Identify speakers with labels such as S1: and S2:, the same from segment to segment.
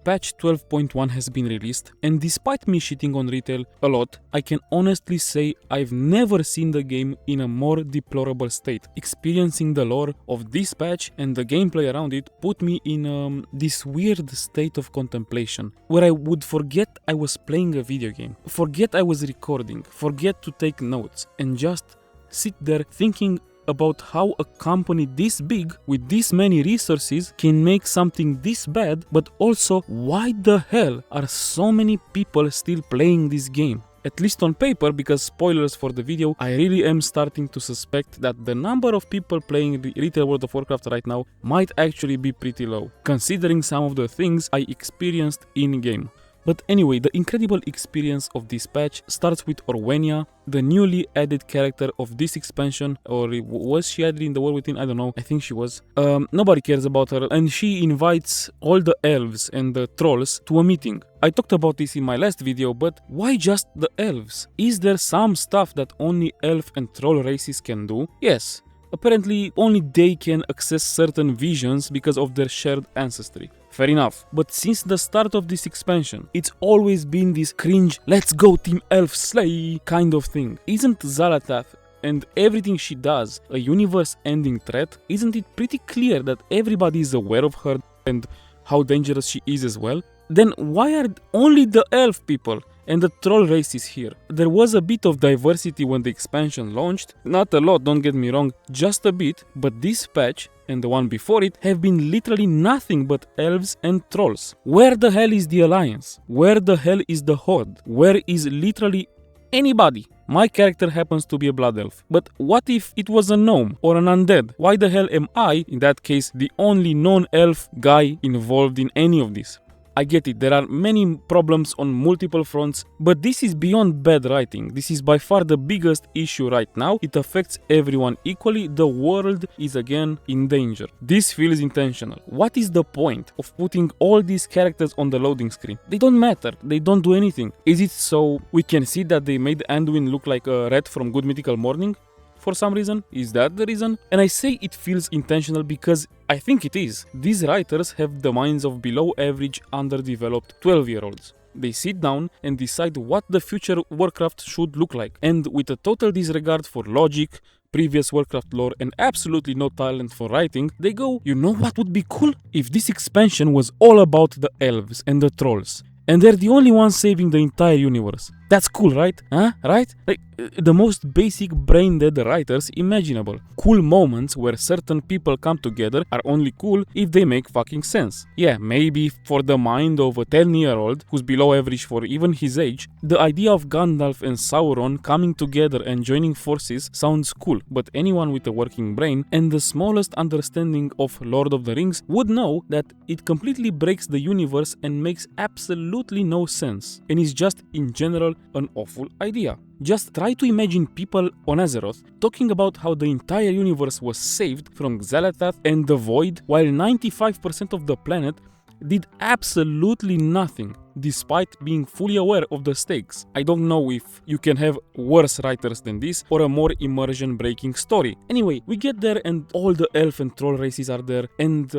S1: patch 12.1 has been released, and despite me shitting on retail a lot, I can honestly say I've never seen the game in a more deplorable state. Experiencing the lore of this patch and the gameplay around it put me in this weird state of contemplation, where I would forget I was playing a video game, forget I was recording, forget to take notes, and just sit there thinking about how a company this big with this many resources can make something this bad, but also why the hell are so many people still playing this game? At least on paper, because spoilers for the video, I really am starting to suspect that the number of people playing retail World of Warcraft right now might actually be pretty low, considering some of the things I experienced in-game. But anyway, the incredible experience of this patch starts with Orwenia, the newly added character of this expansion, or was she added in the World Within? I don't know, I think she was. Nobody cares about her, and she invites all the elves and the trolls to a meeting. I talked about this in my last video, but why just the elves? Is there some stuff that only elf and troll races can do? Yes. Apparently, only they can access certain visions because of their shared ancestry. Fair enough. But since the start of this expansion, it's always been this cringe, let's go Team Elf slay kind of thing. Isn't Xal'atath and everything she does a universe-ending threat? Isn't it pretty clear that everybody is aware of her and how dangerous she is as well? Then why are only the elf people and the troll races here? There was a bit of diversity when the expansion launched, not a lot, don't get me wrong, just a bit, but this patch and the one before it have been literally nothing but elves and trolls. Where the hell is the alliance? Where the hell is the horde? Where is literally anybody? My character happens to be a blood elf, but what if it was a gnome or an undead? Why the hell am I, in that case, the only non-elf guy involved in any of this? I get it, there are many problems on multiple fronts, but this is beyond bad writing. This is by far the biggest issue right now. It affects everyone equally. The world is again in danger. This feels intentional. What is the point of putting all these characters on the loading screen? They don't matter. They don't do anything. Is it so we can see that they made Anduin look like a rat from Good Mythical Morning? For some reason? Is that the reason? And I say it feels intentional because I think it is. These writers have the minds of below average, underdeveloped 12-year-olds. They sit down and decide what the future Warcraft should look like. And with a total disregard for logic, previous Warcraft lore, and absolutely no talent for writing, they go, you know what would be cool? If this expansion was all about the elves and the trolls, and they're the only ones saving the entire universe. That's cool, right? Huh? Right? Like, the most basic brain-dead writers imaginable. Cool moments where certain people come together are only cool if they make fucking sense. Yeah, maybe for the mind of a 10-year-old who's below average for even his age, the idea of Gandalf and Sauron coming together and joining forces sounds cool, but anyone with a working brain and the smallest understanding of Lord of the Rings would know that it completely breaks the universe and makes absolutely no sense, and is just, in general, an awful idea. Just try to imagine people on Azeroth talking about how the entire universe was saved from Xal'atath and the Void, while 95% of the planet did absolutely nothing, despite being fully aware of the stakes. I don't know if you can have worse writers than this or a more immersion-breaking story. Anyway, we get there and all the elf and troll races are there, and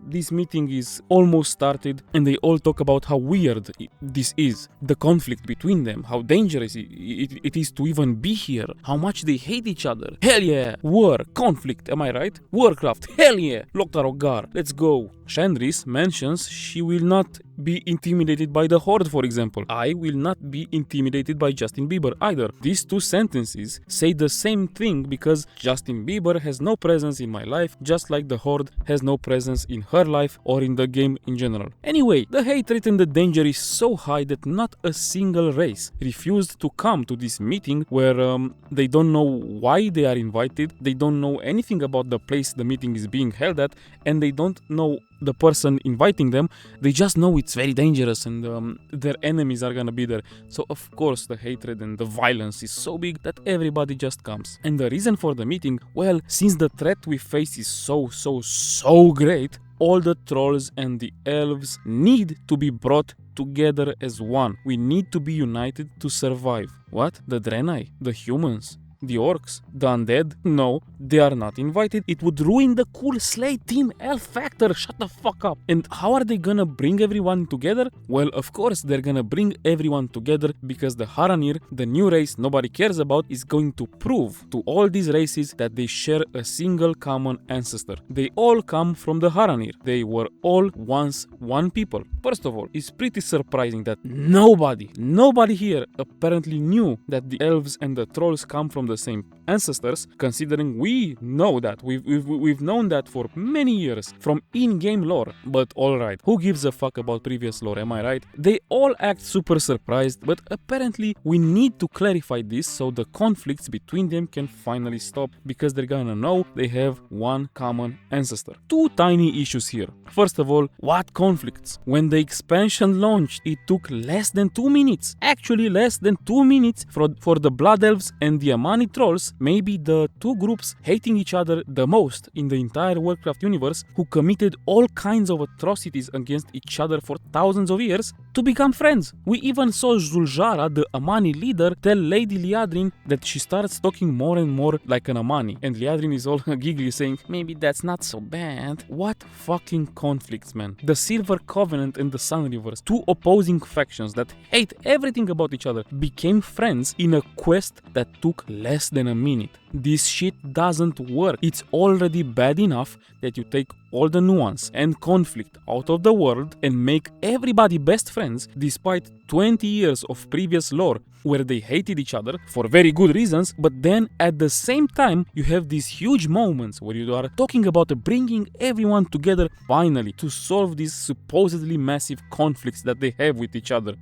S1: this meeting is almost started, and they all talk about how weird this is, the conflict between them, how dangerous it is to even be here, how much they hate each other. Hell yeah! War, conflict, am I right? Warcraft, hell yeah! Loktar Ogar, let's go! Chandris mentions she will not be intimidated by the Horde, for example. I will not be intimidated by Justin Bieber either. These two sentences say the same thing because Justin Bieber has no presence in my life, just like the Horde has no presence in her life or in the game in general. Anyway, the hatred and the danger is so high that not a single race refused to come to this meeting where they don't know why they are invited, they don't know anything about the place the meeting is being held at, and they don't know the person inviting them. They just know it's very dangerous and their enemies are gonna be there. So of course the hatred and the violence is so big that everybody just comes. And the reason for the meeting, well, since the threat we face is so great, all the trolls and the elves need to be brought together as one. We need to be united to survive. What? The Draenei? The humans? The orcs? The undead? No, they are not invited. It would ruin the cool Slay Team Elf factor. Shut the fuck up. And how are they gonna bring everyone together? Well, of course, they're gonna bring everyone together because the Haranir, the new race nobody cares about, is going to prove to all these races that they share a single common ancestor. They all come from the Haranir. They were all once one people. First of all, it's pretty surprising that nobody here apparently knew that the elves and the trolls come from the same ancestors, considering we know that. We've known that for many years from in-game lore. But alright, who gives a fuck about previous lore, am I right? They all act super surprised, but apparently we need to clarify this so the conflicts between them can finally stop, because they're gonna know they have one common ancestor. Two tiny issues here. First of all, what conflicts? When the expansion launched, it took less than 2 minutes. Actually less than 2 minutes for the Blood Elves and the Amani Trolls, maybe the two groups hating each other the most in the entire Warcraft universe, who committed all kinds of atrocities against each other for thousands of years, to become friends. We even saw Zul'jara, the Amani leader, tell Lady Liadrin that she starts talking more and more like an Amani, and Liadrin is all giggly saying, maybe that's not so bad. What fucking conflicts, man. The Silver Covenant and the Sun Rivers, two opposing factions that hate everything about each other, became friends in a quest that took less than a minute. This shit doesn't work. It's already bad enough that you take all the nuance and conflict out of the world and make everybody best friends despite 20 years of previous lore where they hated each other for very good reasons, but then at the same time you have these huge moments where you are talking about bringing everyone together finally to solve these supposedly massive conflicts that they have with each other.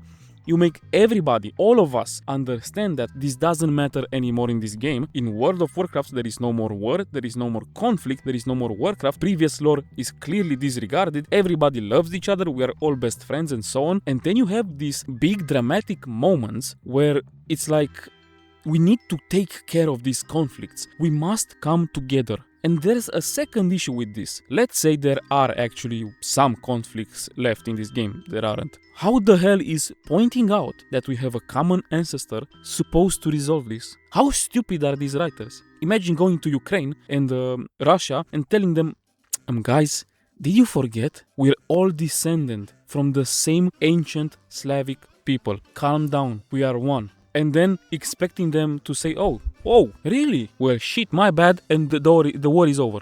S1: You make everybody, all of us, understand that this doesn't matter anymore in this game. In World of Warcraft, there is no more war, there is no more conflict, there is no more Warcraft. Previous lore is clearly disregarded. Everybody loves each other, we are all best friends and so on. And then you have these big dramatic moments where it's like, we need to take care of these conflicts. We must come together. And there's a second issue with this. Let's say there are actually some conflicts left in this game. There aren't. How the hell is pointing out that we have a common ancestor supposed to resolve this? How stupid are these writers? Imagine going to Ukraine and Russia and telling them, guys, did you forget? We're all descended from the same ancient Slavic people. Calm down, we are one. And then expecting them to say, oh, really? Well, shit, my bad, and the war is over.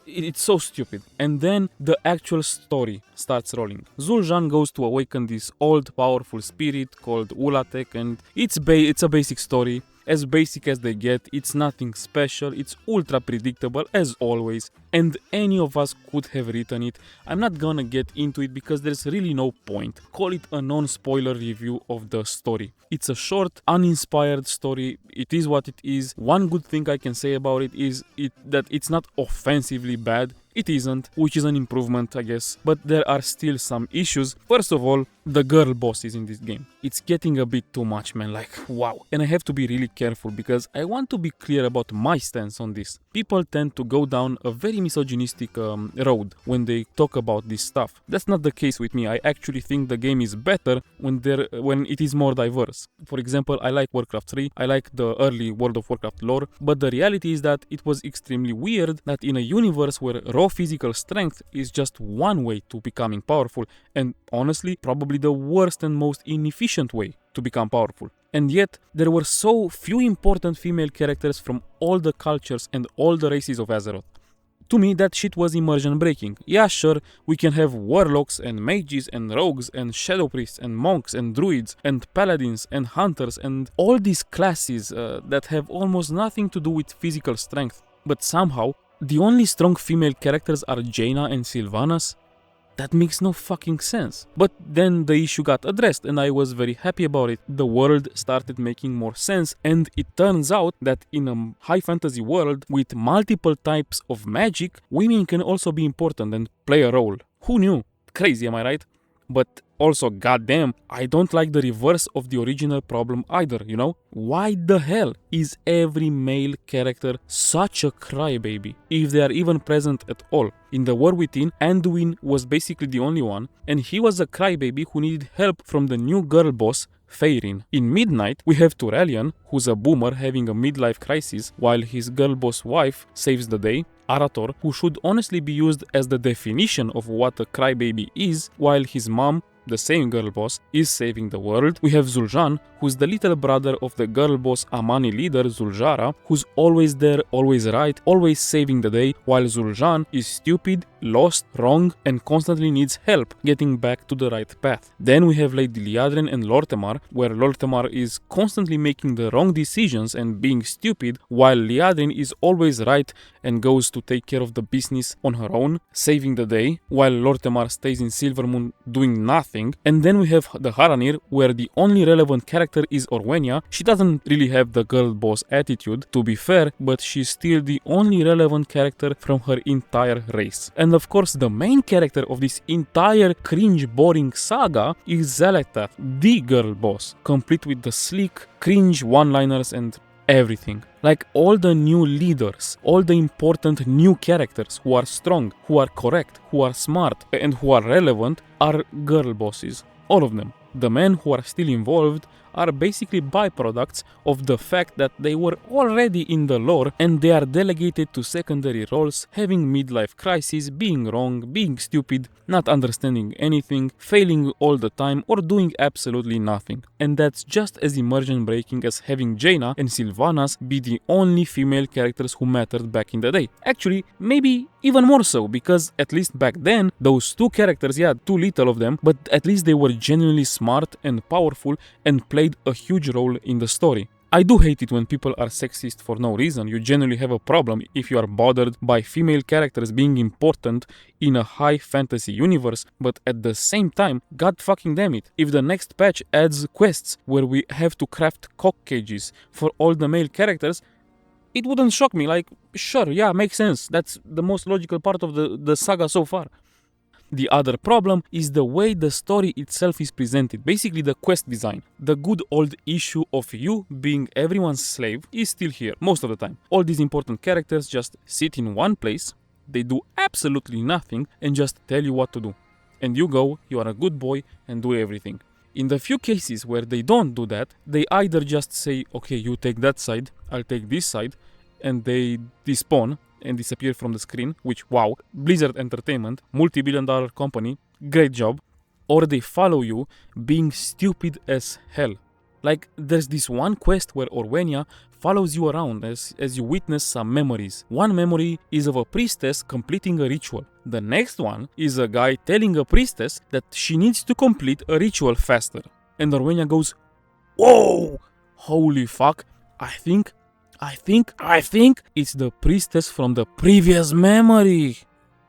S1: It's so stupid. And then the actual story starts rolling. Zul'jin goes to awaken this old powerful spirit called Ulatek, and it's a basic story. As basic as they get, it's nothing special, it's ultra predictable as always, and any of us could have written it. I'm not gonna get into it because there's really no point. Call it a non-spoiler review of the story. It's a short, uninspired story. It is what it is. One good thing I can say about it is that it's not offensively bad. It isn't, which is an improvement, I guess, but there are still some issues. First of all, the girl bosses in this game. It's getting a bit too much, man, like, wow. And I have to be really careful because I want to be clear about my stance on this. People tend to go down a very misogynistic road when they talk about this stuff. That's not the case with me. I actually think the game is better when it is more diverse. For example, I like Warcraft 3, I like the early World of Warcraft lore, but the reality is that it was extremely weird that in a universe where raw physical strength is just one way to becoming powerful, and honestly, probably the worst and most inefficient way to become powerful. And yet, there were so few important female characters from all the cultures and all the races of Azeroth. To me, that shit was immersion breaking. Yeah, sure, we can have warlocks and mages and rogues and shadow priests and monks and druids and paladins and hunters and all these classes that have almost nothing to do with physical strength. But somehow, the only strong female characters are Jaina and Sylvanas? That makes no fucking sense. But then the issue got addressed and I was very happy about it. The world started making more sense, and it turns out that in a high fantasy world with multiple types of magic, women can also be important and play a role. Who knew? Crazy, am I right? But also, goddamn, I don't like the reverse of the original problem either, you know? Why the hell is every male character such a crybaby, if they are even present at all? In the War Within, Anduin was basically the only one, and he was a crybaby who needed help from the new girl boss, Feyrin. In Midnight, we have Turelian, who's a boomer having a midlife crisis while his girl boss wife saves the day. Arator, who should honestly be used as the definition of what a crybaby is, while his mom, the same girl boss, is saving the world. We have Zul'Jin, who's the little brother of the girl boss Amani leader Zul'Jara, who's always there, always right, always saving the day, while Zul'Jin is stupid, lost, wrong, and constantly needs help getting back to the right path. Then we have Lady Liadrin and Lortemar, where Lortemar is constantly making the wrong decisions and being stupid, while Liadrin is always right and goes to take care of the business on her own, saving the day, while Lortemar stays in Silvermoon doing nothing. And then we have the Haranir, where the only relevant character is Orwenia. She doesn't really have the girl boss attitude, to be fair, but she's still the only relevant character from her entire race. And of course, the main character of this entire cringe boring saga is Xal'atath, the girl boss, complete with the sleek, cringe one-liners and everything. Like all the new leaders, all the important new characters who are strong, who are correct, who are smart, and who are relevant are girl bosses. All of them. The men who are still involved are basically byproducts of the fact that they were already in the lore and they are delegated to secondary roles, having midlife crises, being wrong, being stupid, not understanding anything, failing all the time, or doing absolutely nothing. And that's just as immersion breaking as having Jaina and Sylvanas be the only female characters who mattered back in the day. Actually, maybe even more so, because at least back then, those two characters, yeah, too little of them, but at least they were genuinely smart and powerful and played a huge role in the story. I do hate it when people are sexist for no reason. You genuinely have a problem if you are bothered by female characters being important in a high fantasy universe, but at the same time, god fucking damn it, if the next patch adds quests where we have to craft cock cages for all the male characters, it wouldn't shock me. Like, sure, yeah, makes sense. That's the most logical part of the saga so far. The other problem is the way the story itself is presented, basically the quest design. The good old issue of you being everyone's slave is still here, most of the time. All these important characters just sit in one place, they do absolutely nothing and just tell you what to do. And you go, you are a good boy and do everything. In the few cases where they don't do that, they either just say, okay, you take that side, I'll take this side, and they despawn and disappear from the screen, which, wow, Blizzard Entertainment, multi-billion-dollar company, great job. Or they follow you being stupid as hell. Like, there's this one quest where Orwenia follows you around as you witness some memories. One memory is of a priestess completing a ritual. The next one is a guy telling a priestess that she needs to complete a ritual faster. And Orwenia goes, whoa, holy fuck, I think it's the priestess from the previous memory.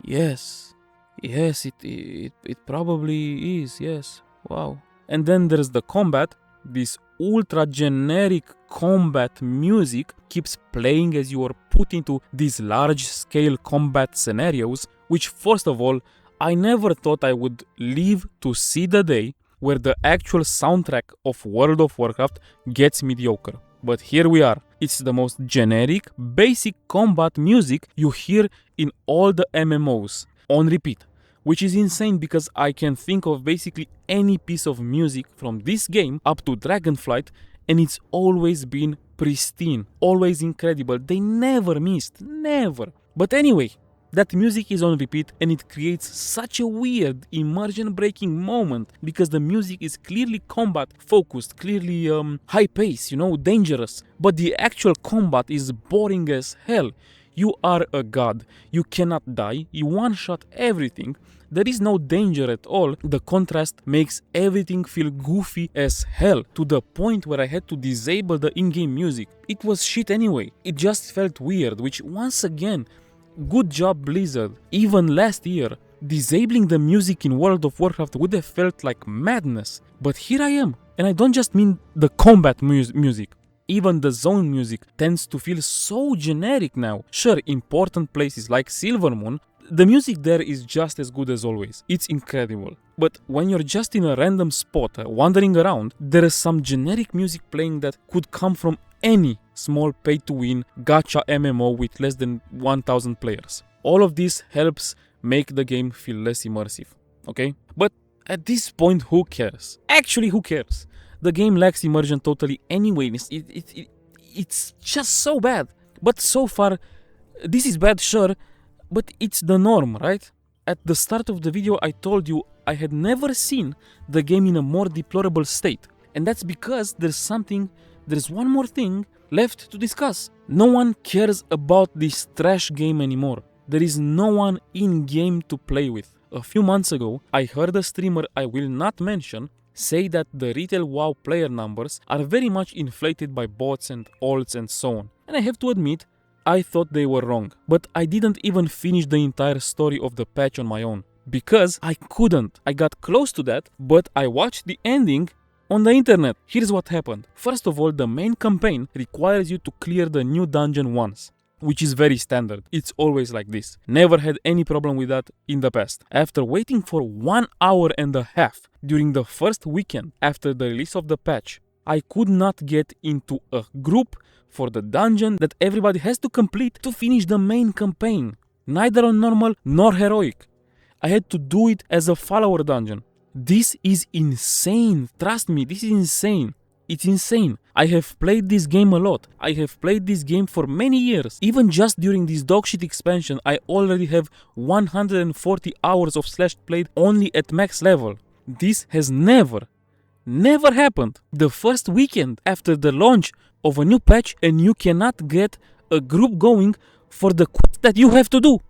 S1: Yes, it probably is, yes, wow. And then there's the combat. This ultra generic combat music keeps playing as you are put into these large scale combat scenarios, which first of all, I never thought I would live to see the day where the actual soundtrack of World of Warcraft gets mediocre. But here we are. It's the most generic, basic combat music you hear in all the MMOs, on repeat. Which is insane because I can think of basically any piece of music from this game up to Dragonflight and it's always been pristine, always incredible. They never missed, never. But anyway, that music is on repeat and it creates such a weird, immersion-breaking moment because the music is clearly combat-focused, clearly high pace, dangerous. But the actual combat is boring as hell. You are a god. You cannot die. You one-shot everything. There is no danger at all. The contrast makes everything feel goofy as hell to the point where I had to disable the in-game music. It was shit anyway. It just felt weird, which once again, good job Blizzard. Even last year, disabling the music in World of Warcraft would have felt like madness. But here I am. And I don't just mean the combat music. Even the zone music tends to feel so generic now. Sure, important places like Silvermoon, the music there is just as good as always. It's incredible. But when you're just in a random spot, wandering around, there is some generic music playing that could come from any small pay-to-win gacha MMO with less than 1000 players. All of this helps make the game feel less immersive, okay? But at this point, who cares? Actually, who cares? The game lacks immersion totally anyway. It's just so bad. But so far, this is bad, sure, but it's the norm, right? At the start of the video, I told you I had never seen the game in a more deplorable state. And that's because there's one more thing left to discuss. No one cares about this trash game anymore. There is no one in-game to play with. A few months ago, I heard a streamer I will not mention say that the retail WoW player numbers are very much inflated by bots and alts and so on. And I have to admit, I thought they were wrong. But I didn't even finish the entire story of the patch on my own. Because I couldn't. I got close to that, but I watched the ending on the internet. Here's what happened. First of all, the main campaign requires you to clear the new dungeon once, which is very standard. It's always like this. Never had any problem with that in the past. After waiting for 1 hour and a half during the first weekend after the release of the patch, I could not get into a group for the dungeon that everybody has to complete to finish the main campaign. Neither on normal nor heroic. I had to do it as a follower dungeon. This is insane. Trust me, this is insane. It's insane. I have played this game a lot. I have played this game for many years. Even just during this dogshit expansion, I already have 140 hours of Slash played only at max level. This has never happened. The first weekend after the launch of a new patch and you cannot get a group going for the quest that you have to do.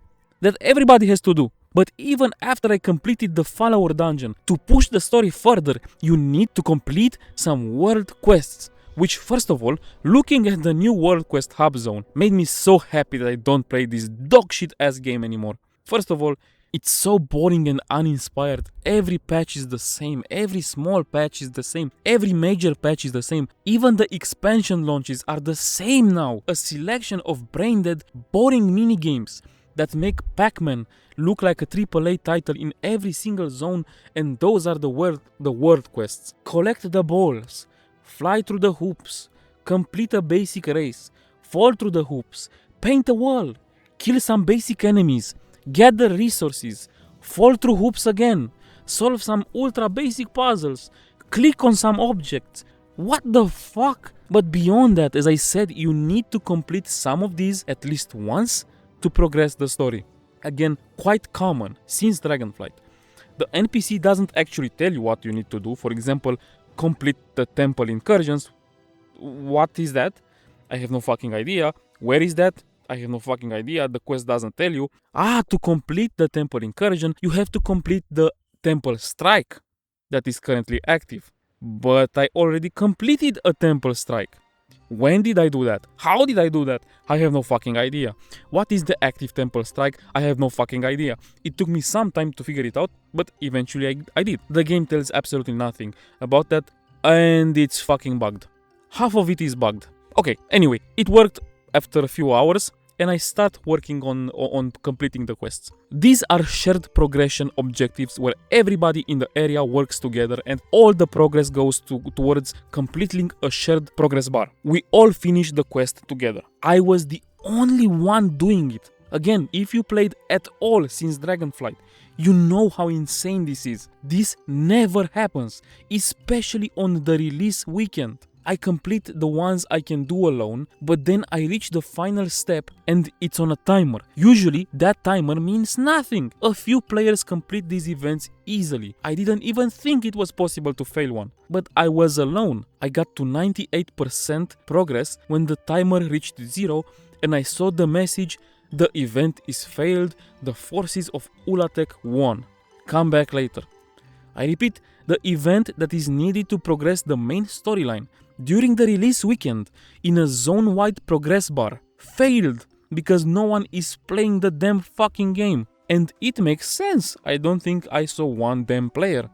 S1: That everybody has to do. But even after I completed the follower dungeon, to push the story further, you need to complete some world quests. Which, first of all, looking at the new World Quest Hub Zone made me so happy that I don't play this dogshit ass game anymore. First of all, it's so boring and uninspired. Every patch is the same. Every small patch is the same. Every major patch is the same. Even the expansion launches are the same now. A selection of brain-dead, boring minigames that make Pac-Man look like a AAA title in every single zone, and those are the world quests. Collect the balls, fly through the hoops, complete a basic race, fall through the hoops, paint a wall, kill some basic enemies, gather resources, fall through hoops again, solve some ultra basic puzzles, click on some objects. What the fuck? But beyond that, as I said, you need to complete some of these at least once to progress the story. Again, quite common since Dragonflight. The NPC doesn't actually tell you what you need to do. For example, complete the temple incursions. What is that? I have no fucking idea. Where is that? I have no fucking idea. The quest doesn't tell you. To complete the temple incursion, you have to complete the temple strike that is currently active. But I already completed a temple strike. When did I do that? How did I do that? I have no fucking idea. What is the active temple strike? I have no fucking idea. It took me some time to figure it out, but eventually I did. The game tells absolutely nothing about that, and it's fucking bugged. Half of it is bugged. Okay, anyway, it worked after a few hours, and I start working on completing the quests. These are shared progression objectives where everybody in the area works together and all the progress goes towards completing a shared progress bar. We all finish the quest together. I was the only one doing it. Again, if you played at all since Dragonflight, you know how insane this is. This never happens, especially on the release weekend. I complete the ones I can do alone, but then I reach the final step and it's on a timer. Usually that timer means nothing. A few players complete these events easily. I didn't even think it was possible to fail one. But I was alone. I got to 98% progress when the timer reached 0 and I saw the message, "The event is failed, the forces of Ulatek won. Come back later." I repeat, the event that is needed to progress the main storyline during the release weekend in a zone-wide progress bar failed because no one is playing the damn fucking game. And it makes sense. I don't think I saw one damn player.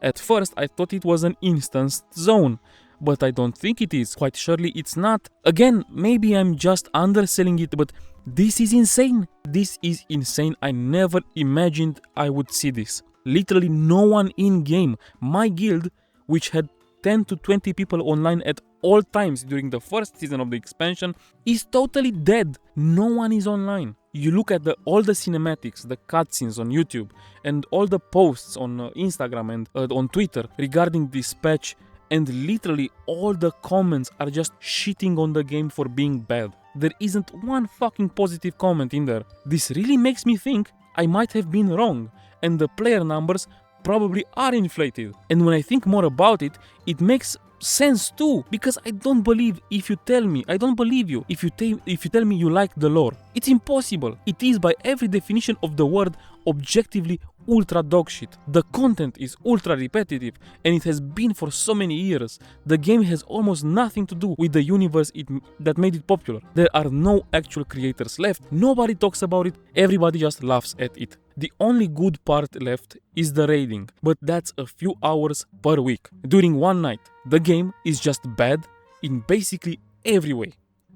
S1: At first I thought it was an instanced zone, but I don't think it is. Quite surely it's not. Again, maybe I'm just underselling it, but this is insane. This is insane. I never imagined I would see this. Literally no one in-game. My guild, which had 10 to 20 people online at all times during the first season of the expansion, is totally dead. No one is online. You look at all the cinematics, the cutscenes on YouTube, and all the posts on Instagram and on Twitter regarding this patch, and literally all the comments are just shitting on the game for being bad. There isn't one fucking positive comment in there. This really makes me think I might have been wrong, and the player numbers probably are inflated. And when I think more about it, it makes sense too, because I don't believe if you tell me, I don't believe you if you tell me you like the lore. It's impossible. It is by every definition of the word objectively ultra dog shit. The content is ultra repetitive, and it has been for so many years. The game has almost nothing to do with the universe that made it popular. There are no actual creators left, nobody talks about it, everybody just laughs at it. The only good part left is the raiding, but that's a few hours per week. During one night, the game is just bad in basically every way.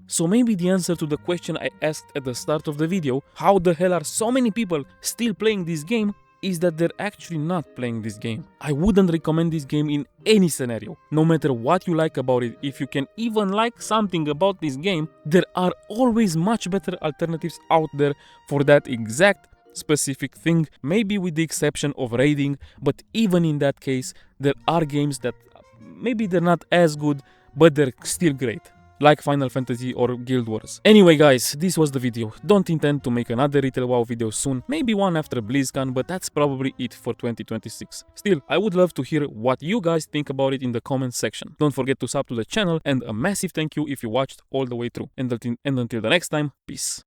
S1: So maybe the answer to the question I asked at the start of the video, how the hell are so many people still playing this game, is that they're actually not playing this game. I wouldn't recommend this game in any scenario. No matter what you like about it, if you can even like something about this game, there are always much better alternatives out there for that exact specific thing, maybe with the exception of raiding, but even in that case, there are games that maybe they're not as good, but they're still great, like Final Fantasy or Guild Wars. Anyway guys, this was the video. Don't intend to make another Retail WoW video soon, maybe one after BlizzCon, but that's probably it for 2026. Still, I would love to hear what you guys think about it in the comments section. Don't forget to sub to the channel, and a massive thank you if you watched all the way through. And until the next time, peace.